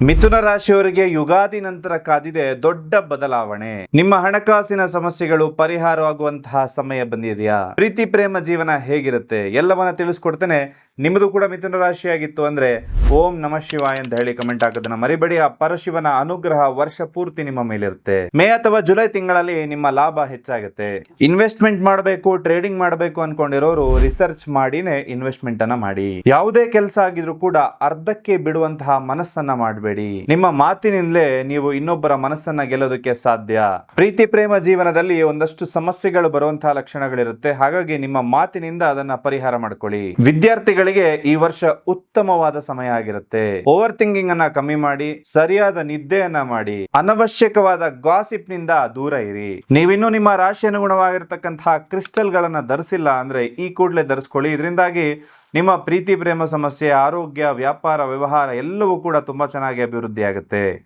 ಮಿಥುನ ರಾಶಿಯವರಿಗೆ ಯುಗಾದಿ ನಂತರ ಕಾದಿದೆ ದೊಡ್ಡ ಬದಲಾವಣೆ. ನಿಮ್ಮ ಹಣಕಾಸಿನ ಸಮಸ್ಯೆಗಳು ಪರಿಹಾರವಾಗುವಂತಹ ಸಮಯ ಬಂದಿದೆಯಾ? ಪ್ರೀತಿ ಪ್ರೇಮ ಜೀವನ ಹೇಗಿರುತ್ತೆ ಎಲ್ಲವನ್ನ ತಿಳಿಸ್ಕೊಡ್ತೇನೆ. ನಿಮ್ಮದು ಕೂಡ ಮಿಥುನ ರಾಶಿಯಾಗಿತ್ತು ಅಂದ್ರೆ ಓಂ ನಮಃ ಶಿವಾಯ ಅಂತ ಹೇಳಿ ಕಮೆಂಟ್ ಹಾಕೋದನ್ನ ಮರಿಬೇಡಿ. ಆ ಪರಶಿವನ ಅನುಗ್ರಹ ವರ್ಷ ಪೂರ್ತಿ ನಿಮ್ಮ ಮೇಲಿರುತ್ತೆ. ಮೇ ಅಥವಾ ಜುಲೈ ತಿಂಗಳಲ್ಲಿ ನಿಮ್ಮ ಲಾಭ ಹೆಚ್ಚಾಗುತ್ತೆ. ಇನ್ವೆಸ್ಟ್ಮೆಂಟ್ ಮಾಡಬೇಕು, ಟ್ರೇಡಿಂಗ್ ಮಾಡಬೇಕು ಅನ್ಕೊಂಡಿರೋರು ರಿಸರ್ಚ್ ಮಾಡಿನೇ ಇನ್ವೆಸ್ಟ್ಮೆಂಟ್ ಅನ್ನ ಮಾಡಿ. ಯಾವುದೇ ಕೆಲಸ ಆಗಿದ್ರು ಕೂಡ ಅರ್ಧಕ್ಕೆ ಬಿಡುವಂತಹ ಮನಸ್ಸನ್ನ ಮಾಡಬೇಡಿ. ನಿಮ್ಮ ಮಾತಿನಿಂದಲೇ ನೀವು ಇನ್ನೊಬ್ಬರ ಮನಸ್ಸನ್ನ ಗೆಲ್ಲೋದಕ್ಕೆ ಸಾಧ್ಯ. ಪ್ರೀತಿ ಪ್ರೇಮ ಜೀವನದಲ್ಲಿ ಒಂದಷ್ಟು ಸಮಸ್ಯೆಗಳು ಬರುವಂತಹ ಲಕ್ಷಣಗಳಿರುತ್ತೆ. ಹಾಗಾಗಿ ನಿಮ್ಮ ಮಾತಿನಿಂದ ಅದನ್ನ ಪರಿಹಾರ ಮಾಡ್ಕೊಳ್ಳಿ. ವಿದ್ಯಾರ್ಥಿಗಳಿಗೆ ಈ ವರ್ಷ ಉತ್ತಮವಾದ ಸಮಯ ಆಗಿರುತ್ತೆ. ಓವರ್ ಥಿಂಕಿಂಗ್ ಅನ್ನ ಕಮ್ಮಿ ಮಾಡಿ, ಸರಿಯಾದ ನಿದ್ದೆಯನ್ನ ಮಾಡಿ, ಅನವಶ್ಯಕವಾದ ಗಾಸಿಪ್ ನಿಂದ ದೂರ ಇರಿ. ನೀವಿನ್ನೂ ನಿಮ್ಮ ರಾಶಿ ಅನುಗುಣವಾಗಿರತಕ್ಕಂತಹ ಕ್ರಿಸ್ಟಲ್ ಗಳನ್ನ ಧರಿಸಿಲ್ಲ ಅಂದ್ರೆ ಈ ಕೂಡಲೇ ಧರಿಸ್ಕೊಳ್ಳಿ. ಇದರಿಂದಾಗಿ ನಿಮ್ಮ ಪ್ರೀತಿ ಪ್ರೇಮ ಸಮಸ್ಯೆ, ಆರೋಗ್ಯ, ವ್ಯಾಪಾರ, ವ್ಯವಹಾರ ಎಲ್ಲವೂ ಕೂಡ ತುಂಬಾ ಚೆನ್ನಾಗಿ ಅಭಿವೃದ್ಧಿ ಆಗುತ್ತೆ.